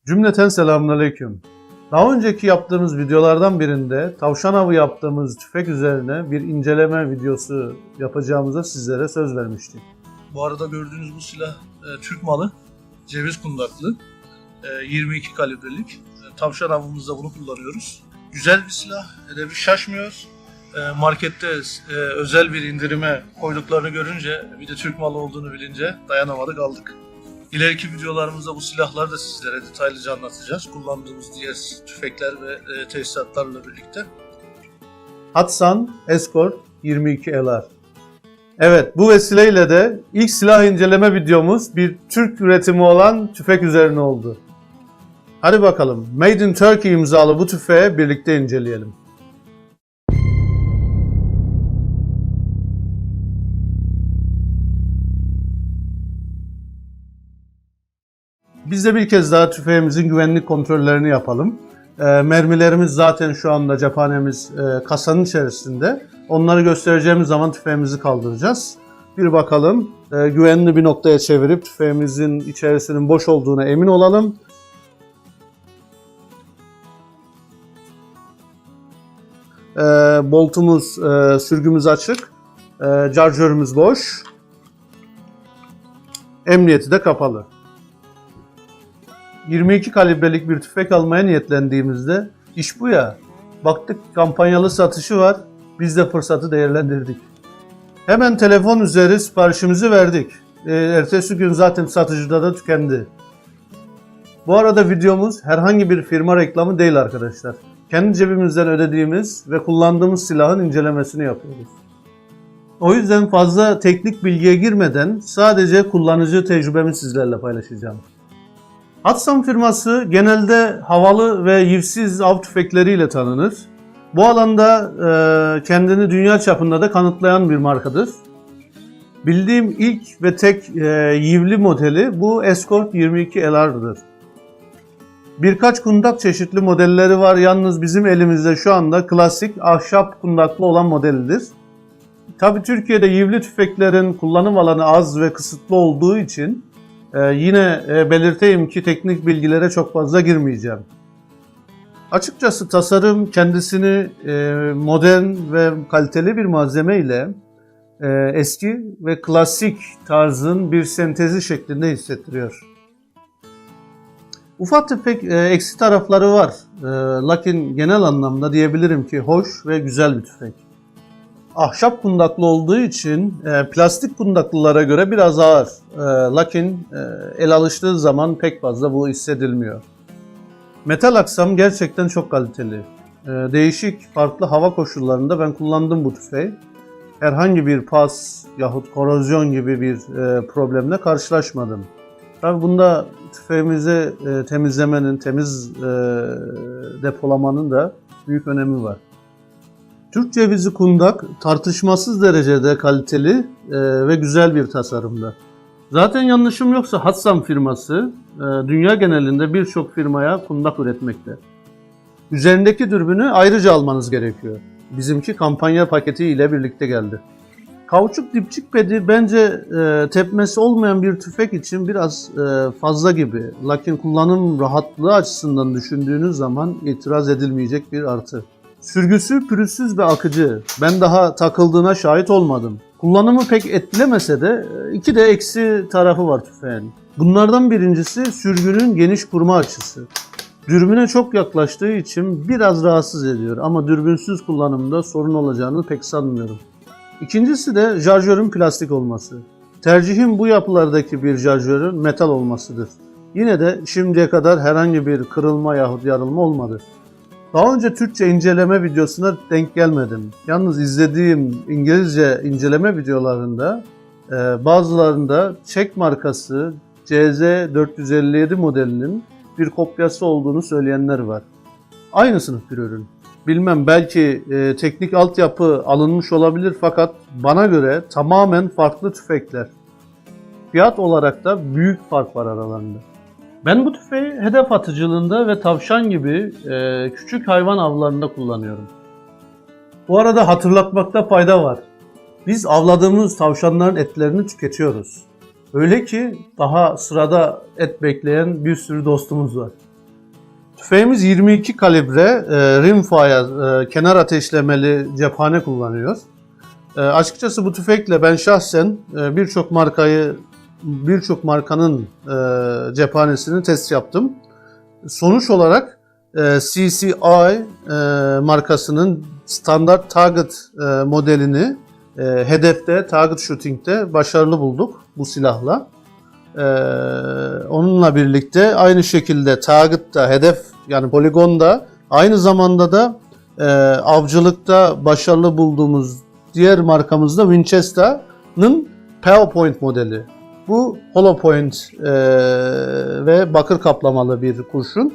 Cümleten selamünaleyküm. Daha önceki yaptığımız videolardan birinde tavşan avı yaptığımız tüfek üzerine bir inceleme videosu yapacağımıza sizlere söz vermiştik. Bu arada gördüğünüz bu silah Türk malı, ceviz kundaklı, 22 kalibrelik. Tavşan avımızda bunu kullanıyoruz. Güzel bir silah, hedefi şaşmıyor. Markette özel bir indirime koyduklarını görünce, bir de Türk malı olduğunu bilince dayanamadık, aldık. İleriki videolarımızda bu silahları da sizlere detaylıca anlatacağız. Kullandığımız diğer tüfekler ve teçhizatlarla birlikte. Hatsan Escort 22 LR. Evet, bu vesileyle de ilk silah inceleme videomuz bir Türk üretimi olan tüfek üzerine oldu. Hadi bakalım, Made in Turkey imzalı bu tüfeği birlikte inceleyelim. Biz de bir kez daha tüfeğimizin güvenlik kontrollerini yapalım. Mermilerimiz zaten şu anda cephanemiz kasanın içerisinde. Onları göstereceğimiz zaman tüfeğimizi kaldıracağız. Bir bakalım, güvenli bir noktaya çevirip tüfeğimizin içerisinin boş olduğuna emin olalım. Boltumuz, sürgümüz açık. Şarjörümüz boş. Emniyeti de kapalı. 22 kalibrelik bir tüfek almaya niyetlendiğimizde iş bu ya. Baktık kampanyalı satışı var. Biz de fırsatı değerlendirdik. Hemen telefon üzeri siparişimizi verdik. Ertesi gün zaten satıcıda da tükendi. Bu arada videomuz herhangi bir firma reklamı değil arkadaşlar. Kendi cebimizden ödediğimiz ve kullandığımız silahın incelemesini yapıyoruz. O yüzden fazla teknik bilgiye girmeden sadece kullanıcı tecrübemi sizlerle paylaşacağım. Hatsan firması genelde havalı ve yivsiz av tüfekleriyle tanınır. Bu alanda kendini dünya çapında da kanıtlayan bir markadır. Bildiğim ilk ve tek yivli modeli bu Escort 22 LR'dır. Birkaç kundak çeşitli modelleri var, yalnız bizim elimizde şu anda klasik ahşap kundaklı olan modelidir. Tabii Türkiye'de yivli tüfeklerin kullanım alanı az ve kısıtlı olduğu için yine belirteyim ki teknik bilgilere çok fazla girmeyeceğim. Açıkçası tasarım kendisini modern ve kaliteli bir malzeme ile eski ve klasik tarzın bir sentezi şeklinde hissettiriyor. Ufak tefek eksi tarafları var. Lakin genel anlamda diyebilirim ki hoş ve güzel bir tüfek. Ahşap kundaklı olduğu için plastik kundaklılara göre biraz ağır. Lakin el alıştığı zaman pek fazla bu hissedilmiyor. Metal aksam gerçekten çok kaliteli. Değişik farklı hava koşullarında ben kullandım bu tüfeği. Herhangi bir pas yahut korozyon gibi bir problemle karşılaşmadım. Tabii bunda tüfeğimizi temizlemenin, temiz depolamanın da büyük önemi var. Türk cevizi kundak tartışmasız derecede kaliteli ve güzel bir tasarımda. Zaten yanlışım yoksa Hatsan firması dünya genelinde birçok firmaya kundak üretmekte. Üzerindeki dürbünü ayrıca almanız gerekiyor. Bizimki kampanya paketi ile birlikte geldi. Kauçuk dipçik pedi bence tepmesi olmayan bir tüfek için biraz fazla gibi. Lakin kullanım rahatlığı açısından düşündüğünüz zaman itiraz edilmeyecek bir artı. Sürgüsü pürüzsüz ve akıcı. Ben daha takıldığına şahit olmadım. Kullanımı pek etkilemese de iki de eksi tarafı var tüfeğin. Bunlardan birincisi sürgünün geniş kurma açısı. Dürbüne çok yaklaştığı için biraz rahatsız ediyor ama dürbünsüz kullanımda sorun olacağını pek sanmıyorum. İkincisi de şarjörün plastik olması. Tercihim bu yapılardaki bir şarjörün metal olmasıdır. Yine de şimdiye kadar herhangi bir kırılma yahut yarılma olmadı. Daha önce Türkçe inceleme videosuna denk gelmedim. Yalnız izlediğim İngilizce inceleme videolarında bazılarında Çek markası CZ457 modelinin bir kopyası olduğunu söyleyenler var. Aynı sınıf bir ürün. Bilmem, belki teknik altyapı alınmış olabilir fakat bana göre tamamen farklı tüfekler. Fiyat olarak da büyük fark var aralarında. Ben bu tüfeği hedef atıcılığında ve tavşan gibi küçük hayvan avlarında kullanıyorum. Bu arada hatırlatmakta fayda var. Biz avladığımız tavşanların etlerini tüketiyoruz. Öyle ki daha sırada et bekleyen bir sürü dostumuz var. Tüfeğimiz 22 kalibre rimfire kenar ateşlemeli cephane kullanıyor. Açıkçası bu tüfekle ben şahsen birçok markanın cephanesini test yaptım. Sonuç olarak CCI markasının standart target modelini hedefte, target shooting'te başarılı bulduk bu silahla. Onunla birlikte aynı şekilde target'ta, hedef yani poligonda, aynı zamanda da avcılıkta başarılı bulduğumuz diğer markamız da Winchester'ın PowerPoint modeli. Bu hollow point ve bakır kaplamalı bir kurşun.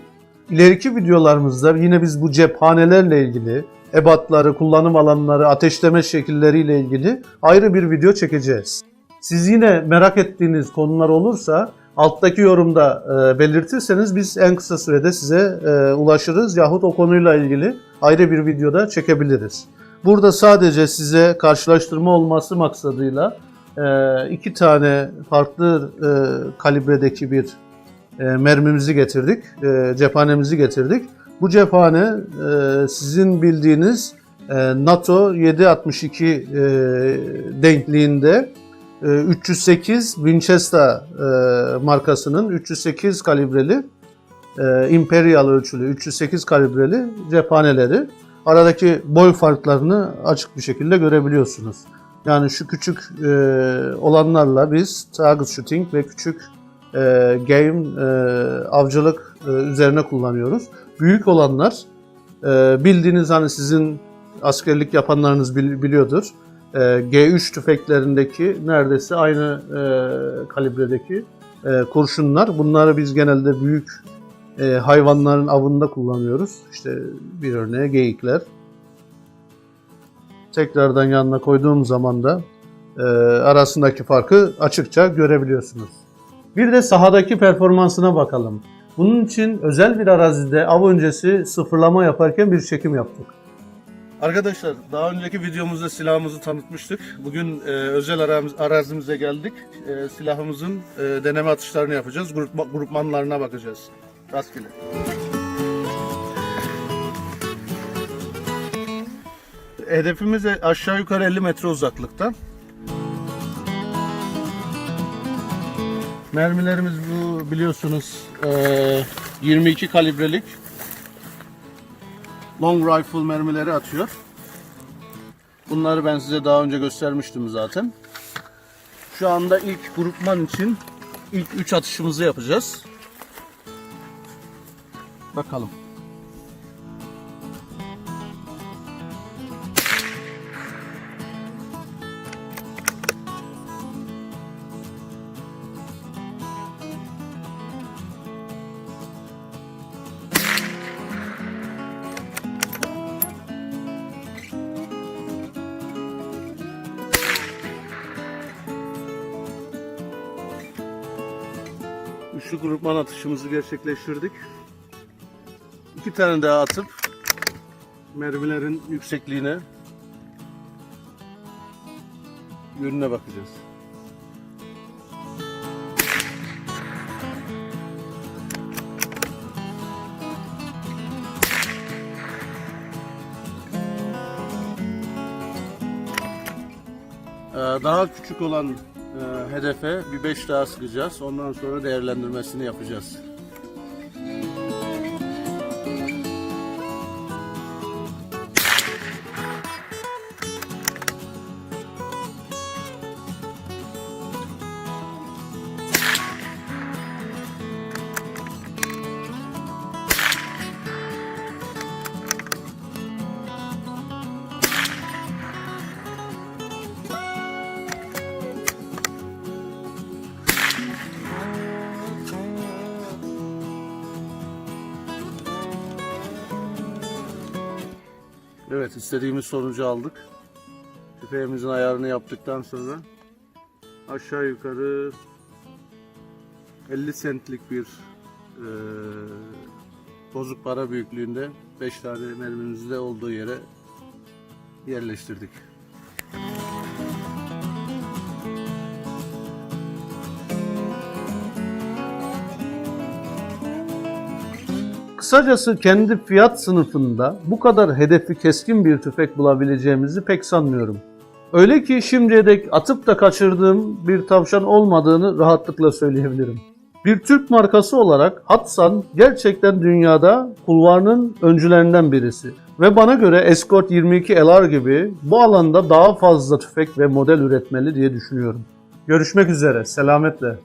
İleriki videolarımızda yine biz bu cephanelerle ilgili, ebatları, kullanım alanları, ateşleme şekilleriyle ilgili ayrı bir video çekeceğiz. Siz yine merak ettiğiniz konular olursa alttaki yorumda belirtirseniz biz en kısa sürede size ulaşırız yahut o konuyla ilgili ayrı bir videoda çekebiliriz. Burada sadece size karşılaştırma olması maksadıyla 2 tane farklı kalibredeki bir mermimizi getirdik, cephanemizi getirdik. Bu cephane sizin bildiğiniz NATO 7.62 denkliğinde 308 Winchester markasının 308 kalibreli Imperial ölçülü 308 kalibreli cephaneleri. Aradaki boy farklarını açık bir şekilde görebiliyorsunuz. Yani şu küçük olanlarla biz target shooting ve küçük game avcılık üzerine kullanıyoruz. Büyük olanlar bildiğiniz hani sizin askerlik yapanlarınız biliyordur. G3 tüfeklerindeki neredeyse aynı kalibredeki kurşunlar. Bunları biz genelde büyük hayvanların avında kullanıyoruz. İşte bir örneğe geyikler. Tekrardan yanına koyduğum zaman da arasındaki farkı açıkça görebiliyorsunuz. Bir de sahadaki performansına bakalım. Bunun için özel bir arazide av öncesi sıfırlama yaparken bir çekim yaptık. Arkadaşlar daha önceki videomuzda silahımızı tanıtmıştık. Bugün özel arazimize geldik. Silahımızın deneme atışlarını yapacağız. Grupmanlarına bakacağız. Rastgele. Hedefimiz aşağı yukarı 50 metre uzaklıkta. Mermilerimiz bu biliyorsunuz 22 kalibrelik long rifle mermileri atıyor. Bunları ben size daha önce göstermiştim zaten. Şu anda ilk grupman için ilk 3 atışımızı yapacağız. Bakalım. Üçlü grupman atışımızı gerçekleştirdik. 2 tane daha atıp mermilerin yüksekliğine, yönüne bakacağız. Daha küçük olan hedefe bir 5 daha sıkacağız. Ondan sonra değerlendirmesini yapacağız. Evet, istediğimiz sonucu aldık. Tüfeğimizin ayarını yaptıktan sonra aşağı yukarı 50 centlik bir bozuk para büyüklüğünde 5 tane mermimizi de olduğu yere yerleştirdik. Kısacası kendi fiyat sınıfında bu kadar hedefi keskin bir tüfek bulabileceğimizi pek sanmıyorum. Öyle ki şimdiye dek atıp da kaçırdığım bir tavşan olmadığını rahatlıkla söyleyebilirim. Bir Türk markası olarak Hatsan gerçekten dünyada kulvarının öncülerinden birisi. Ve bana göre Escort 22 LR gibi bu alanda daha fazla tüfek ve model üretmeli diye düşünüyorum. Görüşmek üzere, selametle.